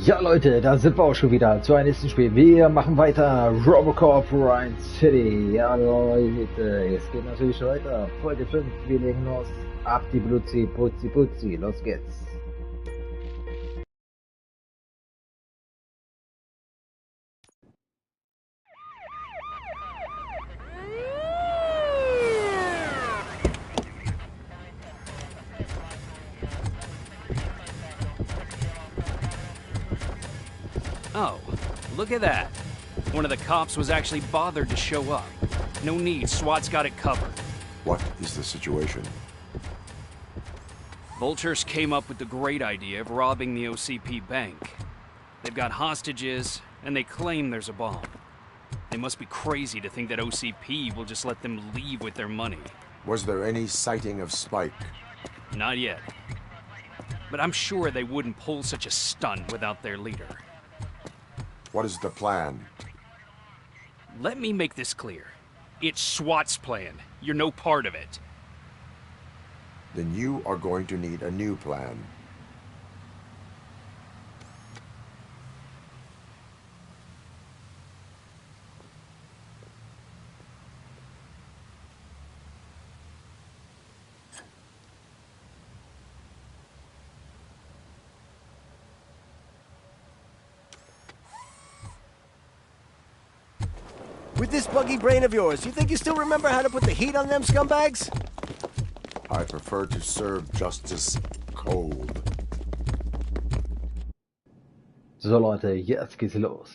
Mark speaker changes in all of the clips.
Speaker 1: Ja Leute, da sind wir auch schon wieder zu einem nächsten Spiel. Wir machen weiter RoboCop Rogue City. Ja Leute, es geht natürlich schon weiter. Folge 5, wir legen los. Ab die Blutzi, Putzi, Putzi. Los geht's.
Speaker 2: Oh, look at that. One of the cops was actually bothered to show up. No need, SWAT's got it covered.
Speaker 3: What is the situation?
Speaker 2: Vultures came up with the great idea of robbing the OCP bank. They've got hostages, and they claim there's a bomb. They must be crazy to think that OCP will just let them leave with their money.
Speaker 3: Was there any sighting of Spike?
Speaker 2: Not yet. But I'm sure they wouldn't pull such a stunt without their leader.
Speaker 3: What is the plan?
Speaker 2: Let me make this clear. It's SWAT's plan. You're no part of it.
Speaker 3: Then you are going to need a new plan.
Speaker 4: With this buggy brain of yours, you think you still remember how to put the heat on them scumbags?
Speaker 3: I prefer to serve justice cold.
Speaker 1: So Leute, jetzt geht's los.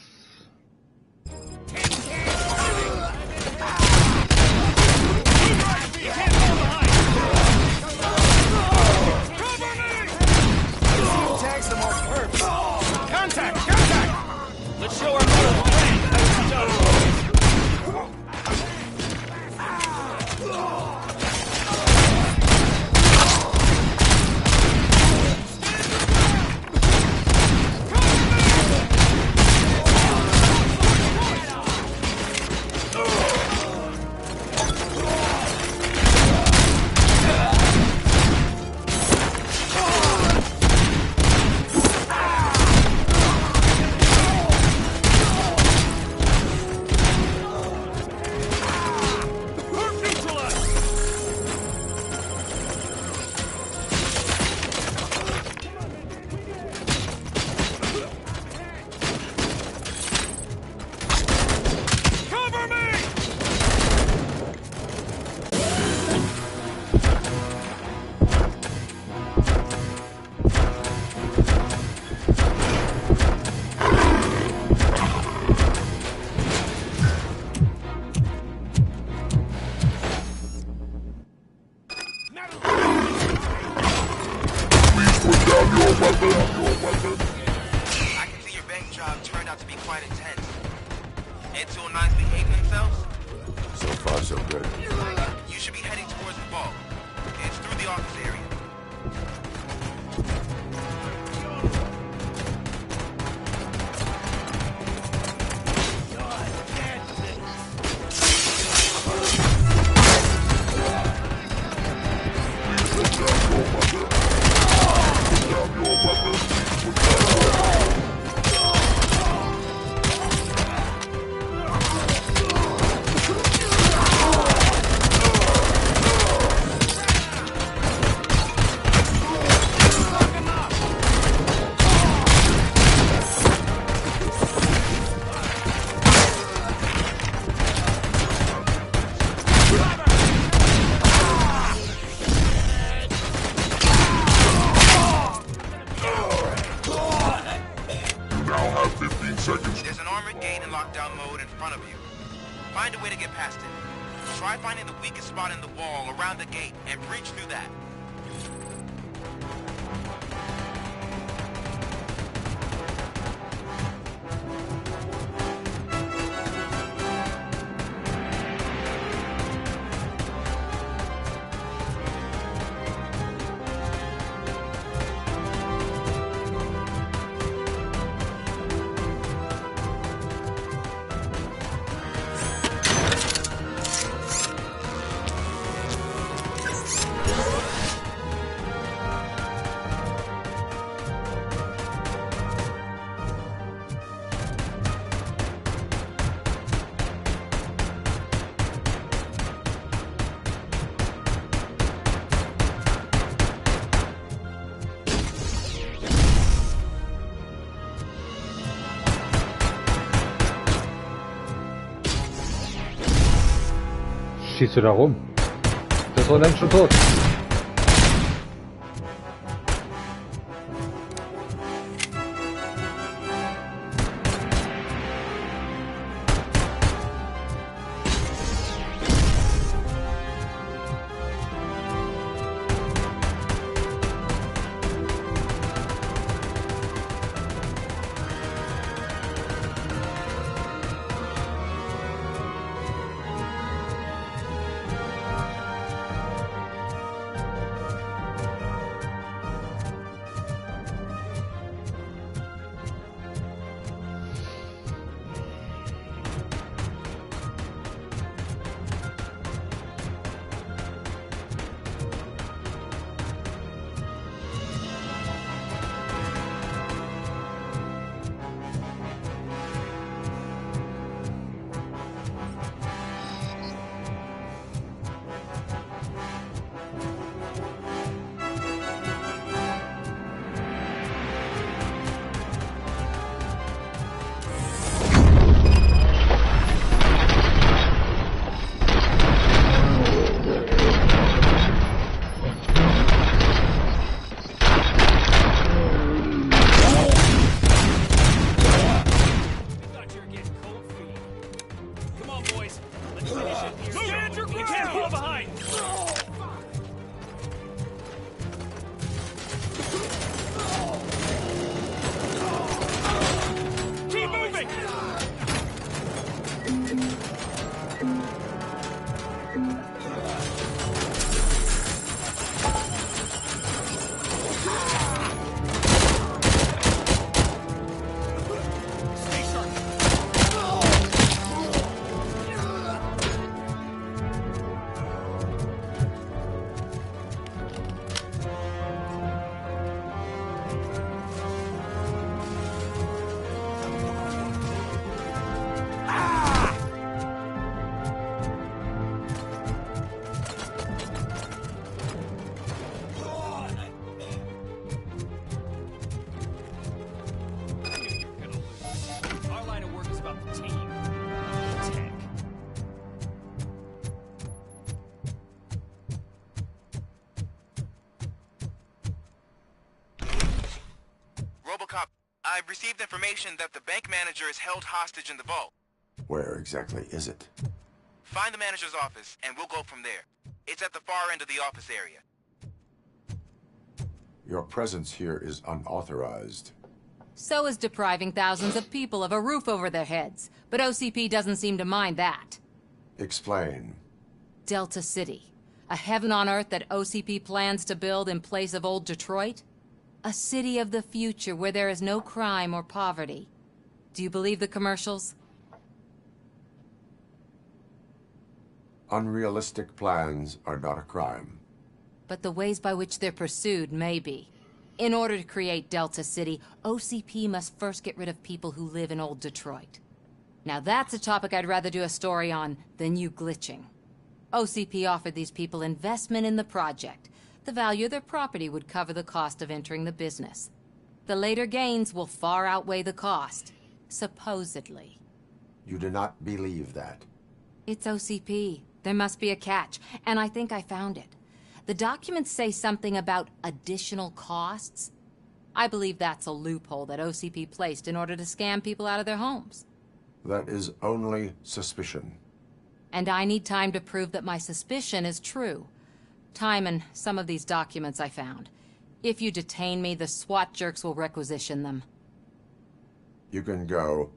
Speaker 2: Let's show our model plan.
Speaker 5: I can see your bank job turned out to be quite intense. And two nines behaving themselves?
Speaker 3: So far, so good.
Speaker 5: You should be heading towards the vault. It's through the office area. There's an armored gate in lockdown mode in front of you. Find a way to get past it. Try finding the weakest spot in the wall around the gate and breach through that.
Speaker 1: schießt du da rum? Das ist doch längst schon tot.
Speaker 5: RoboCop, I've received information that the bank manager is held hostage in the vault.
Speaker 3: Where exactly is it?
Speaker 5: Find the manager's office, and we'll go from there. It's at the far end of the office area.
Speaker 3: Your presence here is unauthorized.
Speaker 6: So is depriving thousands of people of a roof over their heads. But OCP doesn't seem to mind that.
Speaker 3: Explain.
Speaker 6: Delta City. A heaven on earth that OCP plans to build in place of old Detroit? A city of the future where there is no crime or poverty. Do you believe the commercials?
Speaker 3: Unrealistic plans are not a crime.
Speaker 6: But the ways by which they're pursued may be. In order to create Delta City, OCP must first get rid of people who live in old Detroit. Now that's a topic I'd rather do a story on than you glitching. OCP offered these people investment in the project. The value of their property would cover the cost of entering the business. The later gains will far outweigh the cost, supposedly.
Speaker 3: You do not believe that.
Speaker 6: It's OCP. There must be a catch, and I think I found it. The documents say something about additional costs. I believe that's a loophole that OCP placed in order to scam people out of their homes.
Speaker 3: That is only suspicion.
Speaker 6: And I need time to prove that my suspicion is true. Time and some of these documents I found. If you detain me, the SWAT jerks will requisition them.
Speaker 3: You can go,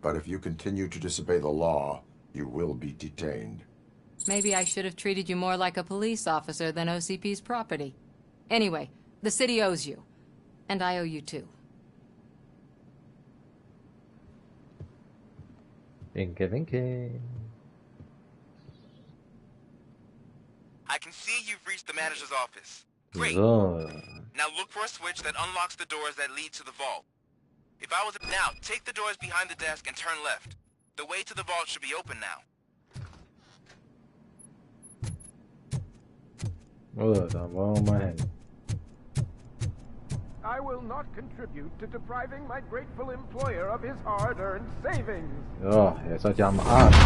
Speaker 3: but if you continue to disobey the law, you will be detained.
Speaker 6: Maybe I should have treated you more like a police officer than OCP's property. Anyway, the city owes you. And I owe you too.
Speaker 1: Winke, winke.
Speaker 5: I can see you've reached the manager's office. Great.
Speaker 1: So.
Speaker 5: Now look for a switch that unlocks the doors that lead to the vault. If I was now, take the doors behind the desk and turn left. The way to the vault should be open now.
Speaker 1: Oh, da wollen wir mal hin.
Speaker 7: I will not contribute to depriving my grateful employer of his hard-earned savings.
Speaker 1: Ja, ihr seid ja am Arsch.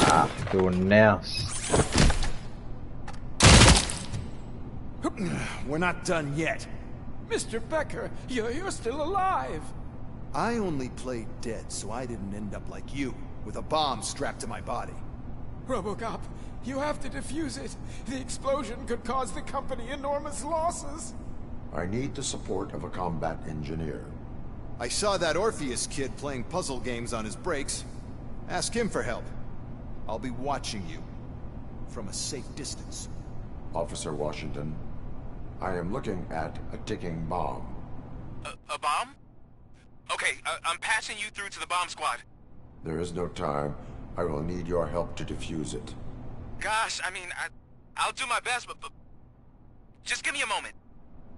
Speaker 1: Ach, du nervst.
Speaker 8: We're not done yet.
Speaker 7: Mr. Becker, you're still alive.
Speaker 8: I only played dead so I didn't end up like you, with a bomb strapped to my body.
Speaker 7: RoboCop, you have to defuse it. The explosion could cause the company enormous losses.
Speaker 3: I need the support of a combat engineer.
Speaker 8: I saw that Orpheus kid playing puzzle games on his breaks. Ask him for help. I'll be watching you. From a safe distance.
Speaker 3: Officer Washington, I am looking at a ticking bomb.
Speaker 5: A bomb? Okay, I'm passing you through to the bomb squad.
Speaker 3: There is no time. I will need your help to defuse it.
Speaker 5: Gosh, I mean, I'll do my best, but just give me a moment.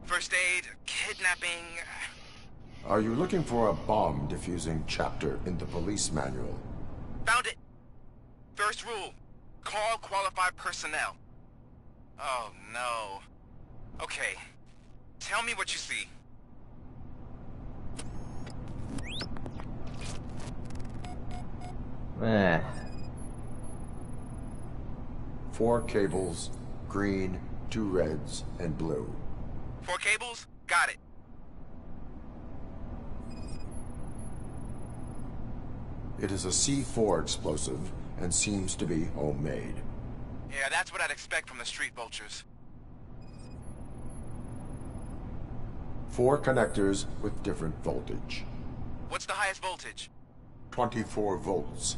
Speaker 5: First aid, kidnapping...
Speaker 3: Are you looking for a bomb defusing chapter in the police manual?
Speaker 5: Found it. First rule, call qualified personnel. Oh, no. Okay, tell me what you see.
Speaker 1: Eh.
Speaker 3: 4 cables, green, 2 reds, and blue.
Speaker 5: 4 cables? Got it.
Speaker 3: It is a C4 explosive and seems to be homemade.
Speaker 5: Yeah, that's what I'd expect from the street vultures.
Speaker 3: 4 connectors with different voltage.
Speaker 5: What's the highest voltage?
Speaker 3: 24 volts.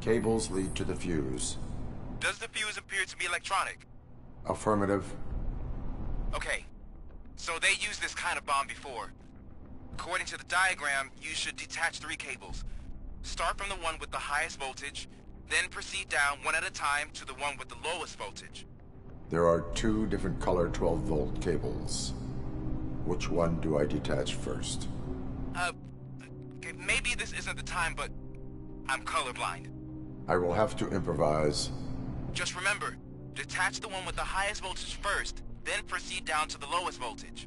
Speaker 3: Cables lead to the fuse.
Speaker 5: Does the fuse appear to be electronic?
Speaker 3: Affirmative.
Speaker 5: Okay, so they used this kind of bomb before. According to the diagram, you should detach 3 cables. Start from the one with the highest voltage, then proceed down one at a time to the one with the lowest voltage.
Speaker 3: There are 2 different color 12-volt cables. Which one do I detach first?
Speaker 5: Okay, maybe this isn't the time, but I'm colorblind.
Speaker 3: I will have to improvise.
Speaker 5: Just remember, detach the one with the highest voltage first, then proceed down to the lowest voltage.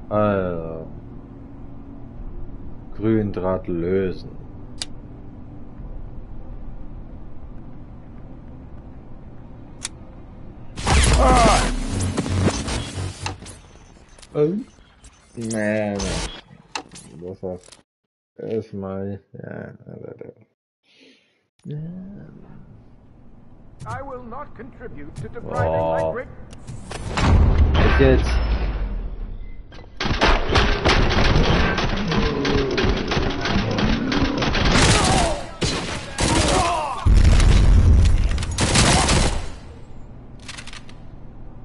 Speaker 1: Also. Gründraht lösen. Oh. Nee. Das war erstmal. Ja.
Speaker 7: I will not contribute to depriving my great...
Speaker 1: Echt jetzt?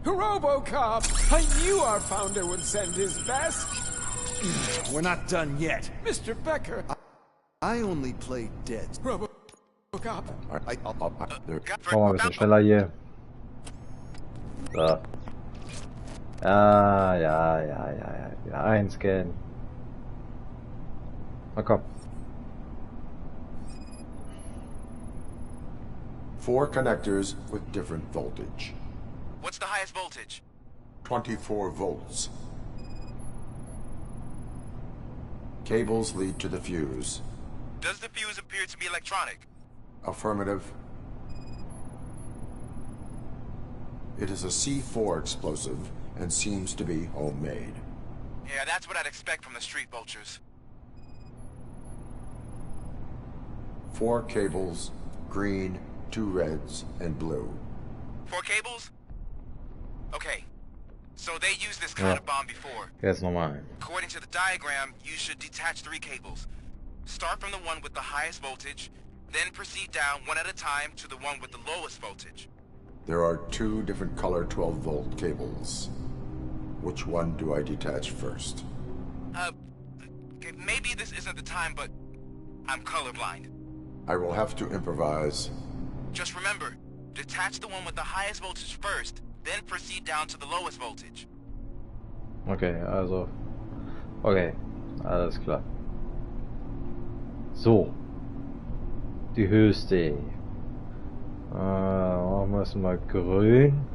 Speaker 7: RoboCop! I knew our founder would send his best!
Speaker 8: We're not done yet.
Speaker 7: Mr. Becker!
Speaker 8: I only played dead.
Speaker 7: RoboCop!
Speaker 1: Komm mal ein bisschen schneller hier. So. Ja. Einscannen. Na komm.
Speaker 3: 4 connectors with different voltage.
Speaker 5: What's the highest voltage?
Speaker 3: 24 volts. Cables lead to the fuse.
Speaker 5: Does the fuse appear to be electronic?
Speaker 3: Affirmative. It is a C4 explosive and seems to be homemade.
Speaker 5: Yeah, that's what I'd expect from the street vultures.
Speaker 3: 4 cables, green, 2 reds, and blue.
Speaker 5: 4 cables? Okay, so they used this kind of bomb before.
Speaker 1: Jetzt nochmal.
Speaker 5: According to the diagram, you should detach 3 cables. Start from the one with the highest voltage, then proceed down one at a time to the one with the lowest voltage.
Speaker 3: There are 2 different color 12-volt cables. Which one do I detach first?
Speaker 5: Okay, maybe this isn't the time, but I'm colorblind.
Speaker 3: I will have to improvise.
Speaker 5: Just remember, detach the one with the highest voltage first, then proceed down to the lowest voltage.
Speaker 1: Okay, also. Okay. Alles klar. So. Die höchste. Machen wir es mal grün.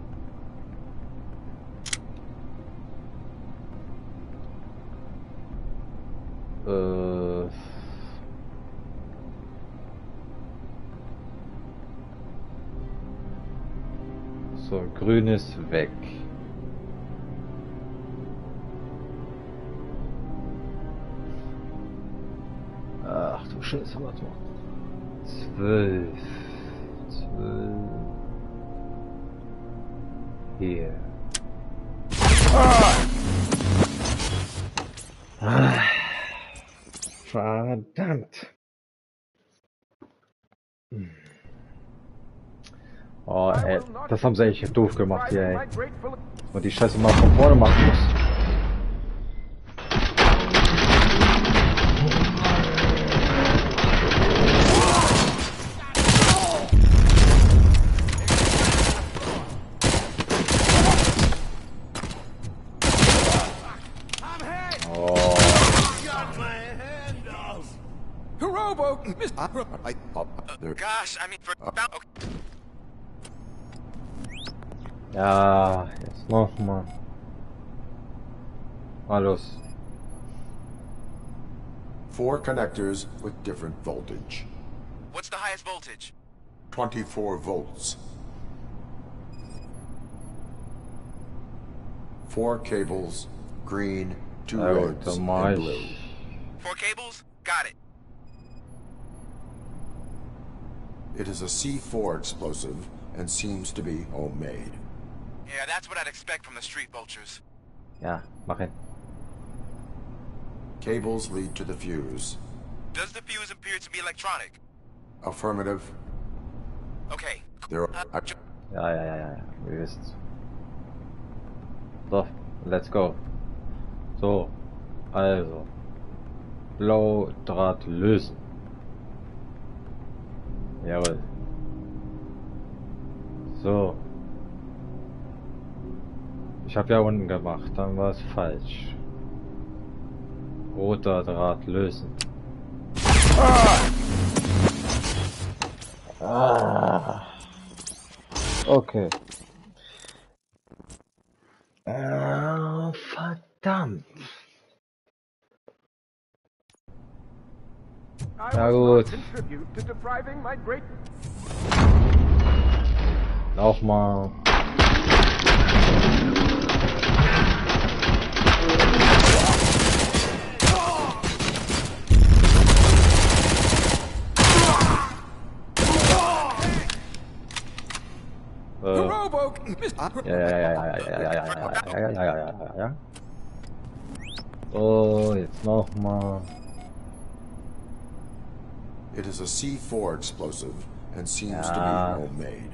Speaker 1: So, grün ist weg. Ach du Scheiße, warte mal. 12. Hier. Verdammt. Oh, ey, das haben sie echt doof gemacht hier, ey. Dass man die Scheiße mal von vorne machen muss.
Speaker 5: Gosh, I mean,
Speaker 1: Ja, jetzt nochmal. Los.
Speaker 3: 4 connectors with different voltage.
Speaker 5: What's the highest voltage?
Speaker 3: 24 volts. 4 cables, green, 2 reds, and blue.
Speaker 5: 4 cables? Got it.
Speaker 3: It is a C4 explosive and seems to be homemade.
Speaker 5: Yeah, that's what I'd expect from the street vultures.
Speaker 1: Ja, mach hin.
Speaker 3: Cables lead to the fuse.
Speaker 5: Does the fuse appear to be electronic?
Speaker 3: Affirmative.
Speaker 5: Okay.
Speaker 3: There
Speaker 1: Ja, ihr wisst. So, let's go. So, also. Blaudraht lösen. Jawohl. So. Ich habe ja unten gemacht, dann war es falsch. Roter Draht lösen. Okay. Verdammt. Ja gut. Lauf mal. Ja. So, jetzt nochmal.
Speaker 3: It is a C4 explosive and seems to be homemade.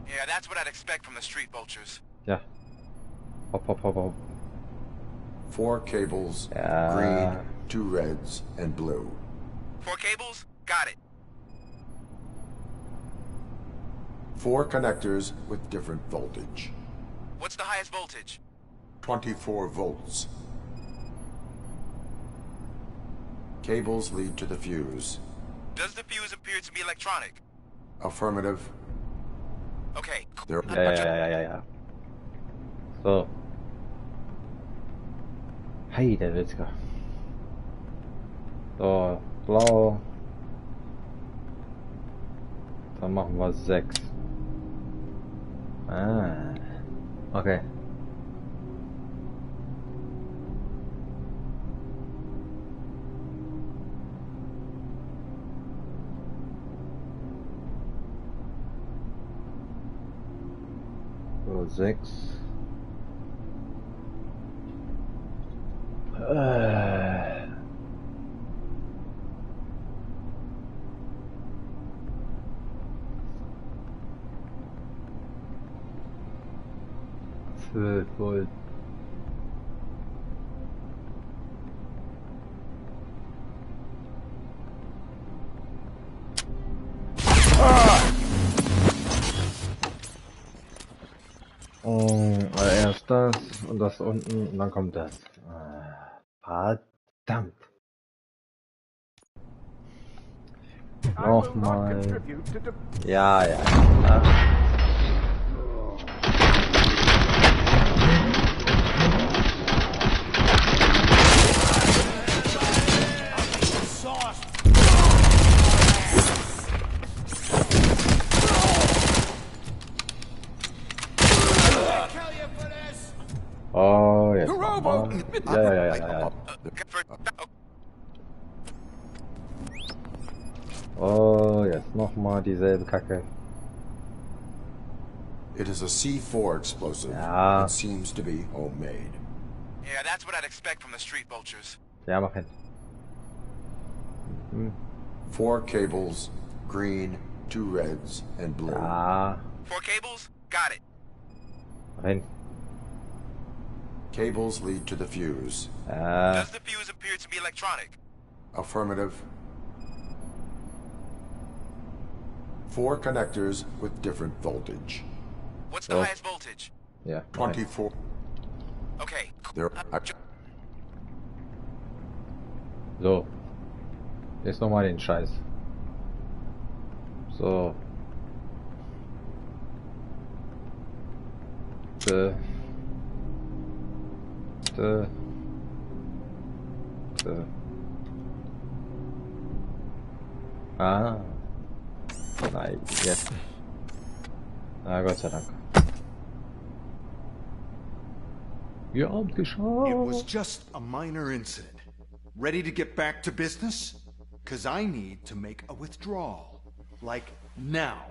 Speaker 5: Yeah, that's what I'd expect from the street vultures.
Speaker 1: Ja. Hopp.
Speaker 3: 4 cables, green, 2 reds, and blue.
Speaker 5: 4 cables? Got it.
Speaker 3: 4 connectors with different voltage.
Speaker 5: What's the highest voltage?
Speaker 3: 24 volts. Cables lead to the fuse.
Speaker 5: Does the fuse appear to be electronic?
Speaker 3: Affirmative.
Speaker 5: Okay.
Speaker 1: Ja. So. Hey, der Witzka. So, blau. Dann machen wir 6. Okay. So, 6. Volt. Erst das und das unten und dann kommt das. Verdammt. Nochmal. Ja, ja. Oh, jetzt nochmal. Ja. Oh, jetzt nochmal dieselbe Kacke.
Speaker 3: It is a C4 explosive.
Speaker 1: Ja.
Speaker 3: It seems to be homemade.
Speaker 5: Yeah, that's what I'd expect from the street vultures.
Speaker 1: Ja, mach hin.
Speaker 3: 4 cables, green, 2 reds, and blue.
Speaker 1: Ja.
Speaker 5: 4 cables? Got it.
Speaker 1: Mach hin.
Speaker 3: Cables lead to the fuse.
Speaker 5: Does the fuse appear to be electronic?
Speaker 3: Affirmative. 4 connectors with different voltage.
Speaker 5: What's the highest voltage?
Speaker 1: Ja.
Speaker 3: 24.
Speaker 5: Okay.
Speaker 3: There.
Speaker 1: So. Jetzt nochmal den Scheiß. So. Ah. Nein, jetzt. Na, Gott sei Dank. Ihr habt geschafft.
Speaker 8: It was just a minor incident. Ready to get back to business? 'Cause I need to make a withdrawal. Like, now.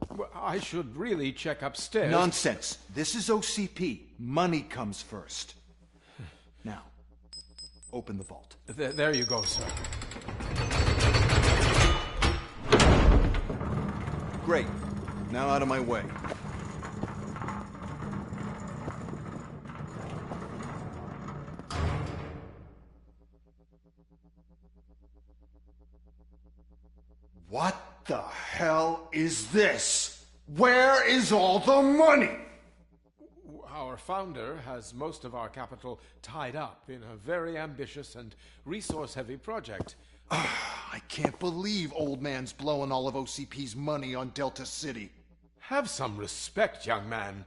Speaker 7: Well, I should really check upstairs.
Speaker 8: Nonsense. This is OCP. Money comes first. Now, open the vault.
Speaker 7: There you go, sir.
Speaker 8: Great. Now out of my way. What the hell is this? Where is all the money?
Speaker 7: Our founder has most of our capital tied up in a very ambitious and resource-heavy project.
Speaker 8: I can't believe old man's blowing all of OCP's money on Delta City.
Speaker 7: Have some respect, young man.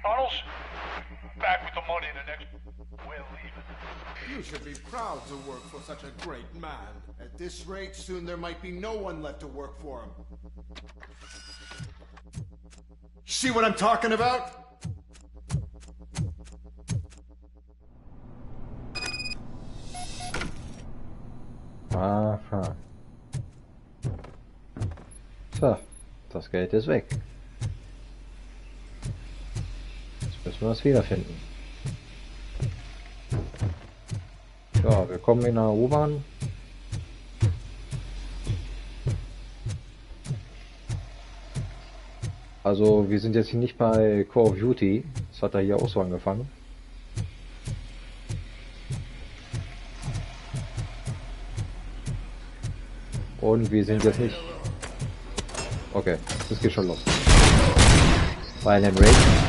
Speaker 9: Arnold's back with the money in the next. We're leaving.
Speaker 7: You should be proud to work for such a great man.
Speaker 8: At this rate, soon there might be no one left to work for him. See what I'm talking about?
Speaker 1: Aha. So, das Geld ist weg. Jetzt müssen wir es wiederfinden. So, wir kommen in der U-Bahn. Also, wir sind jetzt hier nicht bei Call of Duty. Das hat er hier auch so angefangen. Und wir sind jetzt nicht... Okay, das geht schon los. Violent Rage.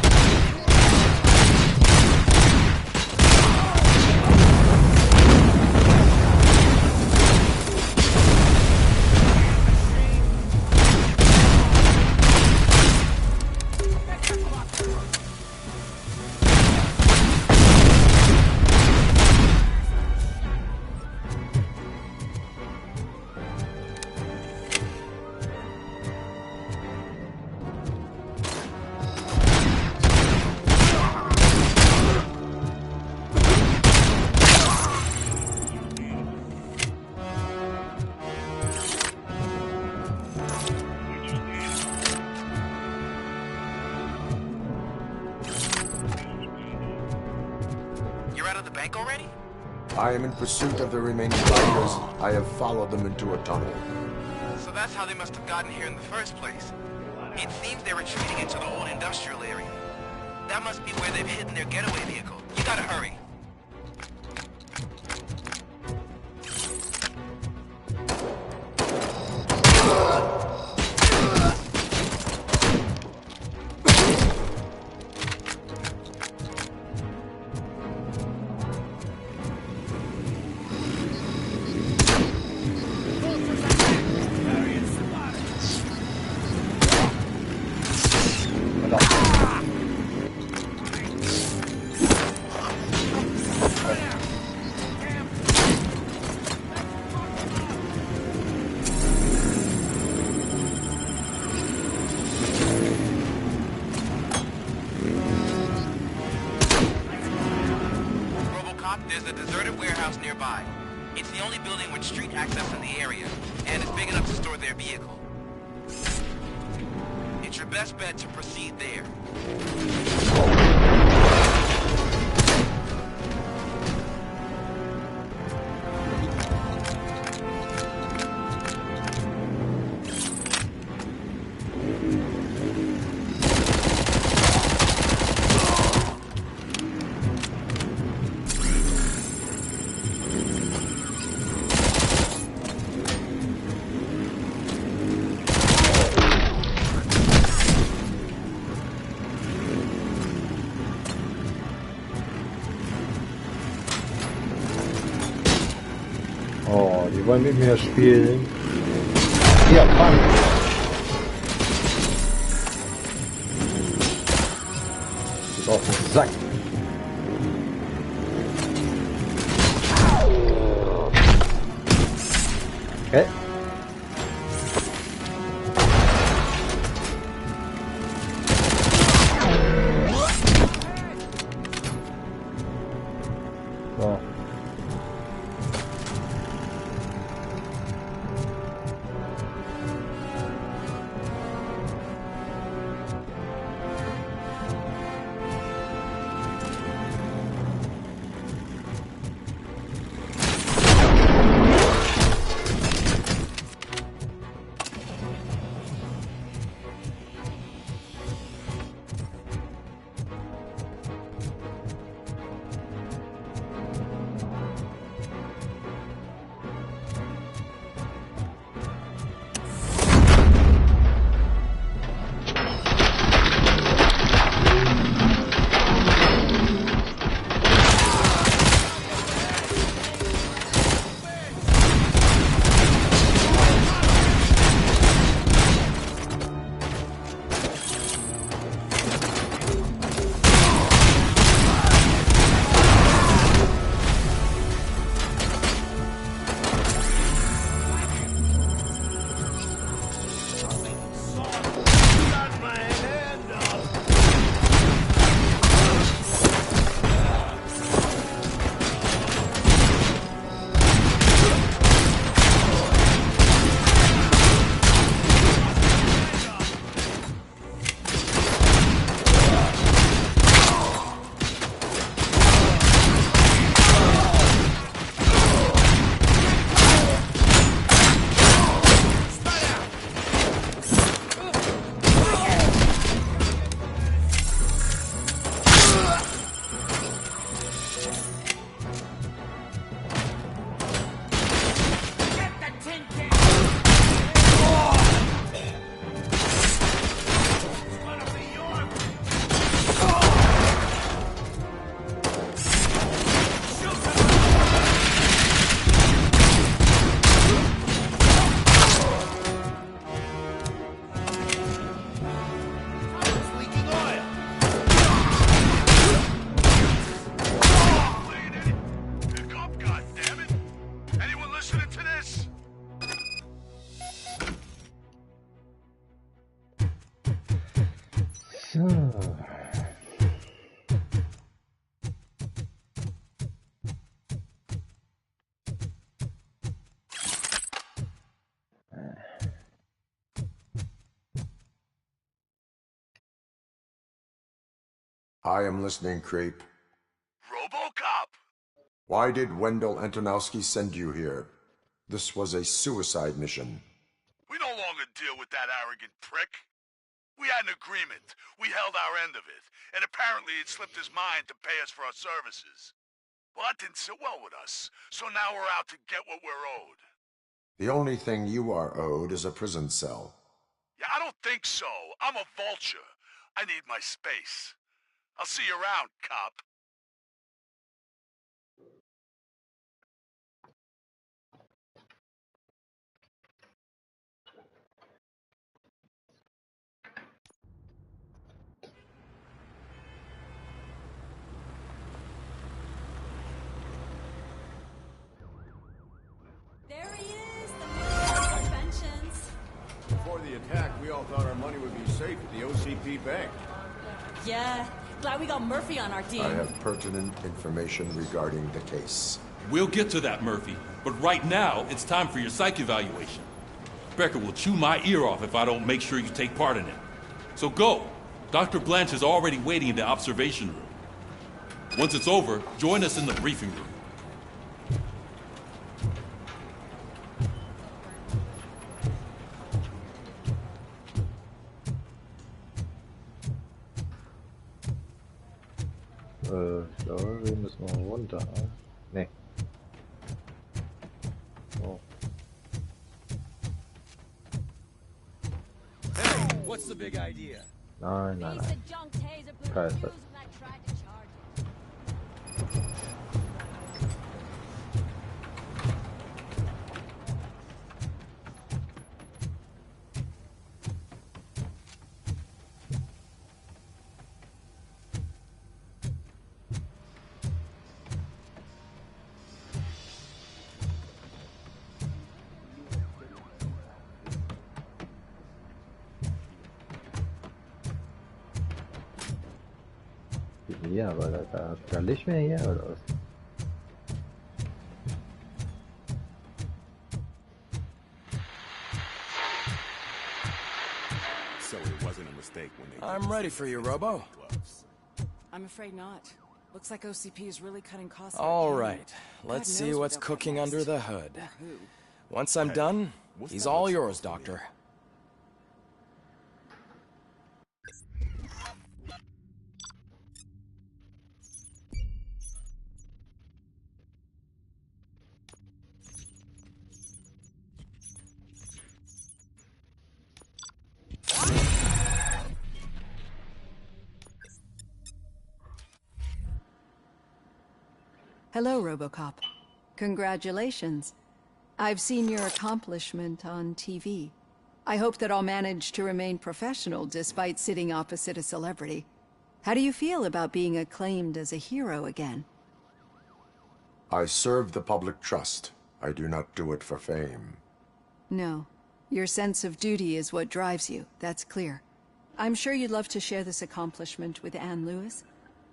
Speaker 3: I am in pursuit of the remaining fighters. I have followed them into a tunnel.
Speaker 5: So that's how they must have gotten here in the first place. It seems they're retreating into the old industrial area. That must be where they've hidden their getaway vehicle. You gotta hurry. There's a deserted warehouse nearby. It's the only building with street access in the area, and it's big enough to store their vehicle. It's your best bet to proceed there.
Speaker 1: Oh, die wollen mit mir spielen. Hier, fang! Geht auf den Sack. Okay. So.
Speaker 3: I am listening, creep.
Speaker 9: RoboCop!
Speaker 3: Why did Wendell Antonowski send you here? This was a suicide mission.
Speaker 9: We no longer deal with that arrogant prick. We had an agreement. We held our end of it. And apparently it slipped his mind to pay us for our services. Well, that didn't sit well with us. So now we're out to get what we're owed.
Speaker 3: The only thing you are owed is a prison cell.
Speaker 9: Yeah, I don't think so. I'm a vulture. I need my space. I'll see you around, cop.
Speaker 10: There he is, the man of inventions.
Speaker 8: Before the attack, we all thought our money would be safe at the OCP bank.
Speaker 10: Yeah, Glad we got Murphy on our team.
Speaker 3: I have pertinent information regarding the case.
Speaker 11: We'll get to that, Murphy. But right now, it's time for your psych evaluation. Becker will chew my ear off if I don't make sure you take part in it. So go. Dr. Blanche is already waiting in the observation room. Once it's over, join us in the briefing room.
Speaker 1: Ich glaube, wir müssen mal runter. Nee. Oh.
Speaker 4: Hey, what's the big idea?
Speaker 1: Nein, nein, nein. Scheiße. Hier, aber da Licht mehr hier oder was?
Speaker 12: So it wasn't a mistake when they
Speaker 4: I'm ready for you, Robo.
Speaker 13: I'm afraid not. Looks like OCP is really cutting costs.
Speaker 4: All right, let's see what's cooking under the hood. Once I'm done, he's all yours, Doctor.
Speaker 14: Hello, RoboCop. Congratulations. I've seen your accomplishment on TV. I hope that I'll manage to remain professional despite sitting opposite a celebrity. How do you feel about being acclaimed as a hero again?
Speaker 3: I serve the public trust. I do not do it for fame.
Speaker 14: No. Your sense of duty is what drives you, that's clear. I'm sure you'd love to share this accomplishment with Anne Lewis.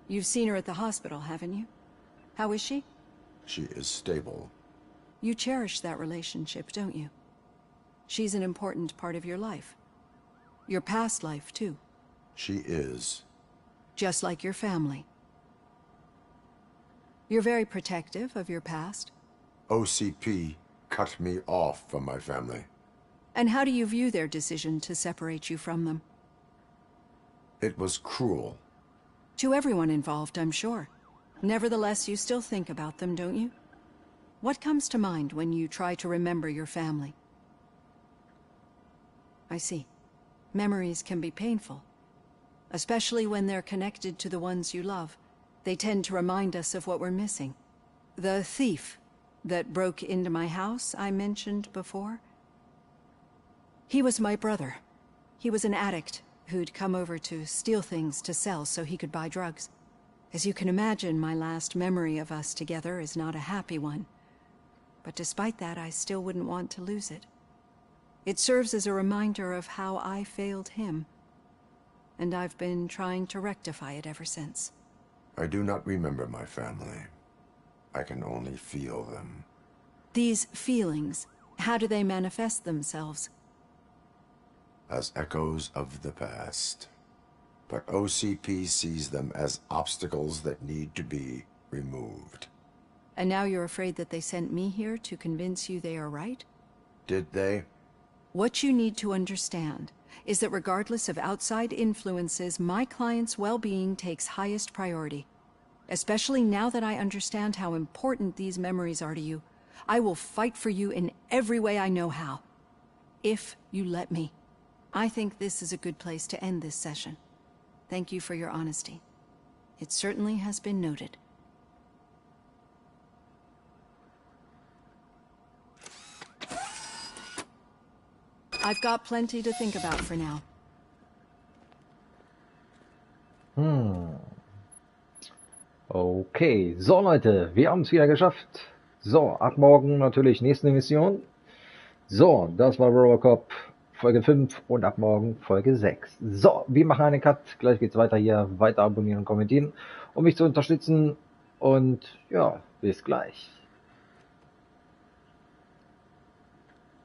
Speaker 14: You've seen her at the hospital, haven't you? How is she?
Speaker 3: She is stable.
Speaker 14: You cherish that relationship, don't you? She's an important part of your life. Your past life, too.
Speaker 3: She is.
Speaker 14: Just like your family. You're very protective of your past.
Speaker 3: OCP cut me off from my family.
Speaker 14: And how do you view their decision to separate you from them?
Speaker 3: It was cruel.
Speaker 14: To everyone involved, I'm sure. Nevertheless, you still think about them, don't you? What comes to mind when you try to remember your family? I see. Memories can be painful. Especially when they're connected to the ones you love. They tend to remind us of what we're missing. The thief that broke into my house I mentioned before? He was my brother. He was an addict who'd come over to steal things to sell so he could buy drugs. As you can imagine, my last memory of us together is not a happy one. But despite that, I still wouldn't want to lose it. It serves as a reminder of how I failed him. And I've been trying to rectify it ever since.
Speaker 3: I do not remember my family. I can only feel them.
Speaker 14: These feelings, how do they manifest themselves?
Speaker 3: As echoes of the past. But OCP sees them as obstacles that need to be removed.
Speaker 14: And now you're afraid that they sent me here to convince you they are right?
Speaker 3: Did they?
Speaker 14: What you need to understand is that regardless of outside influences, my client's well-being takes highest priority. Especially now that I understand how important these memories are to you. I will fight for you in every way I know how. If you let me. I think this is a good place to end this session. Thank you for your honesty. It certainly has been noted. I've got plenty to think about for now.
Speaker 1: Okay, so Leute, wir haben es wieder geschafft. So, ab morgen natürlich nächste Mission. So, das war RoboCop Folge 5 und ab morgen Folge 6. So, wir machen einen Cut. Gleich geht's weiter hier. Weiter abonnieren und kommentieren, um mich zu unterstützen. Und ja, bis gleich.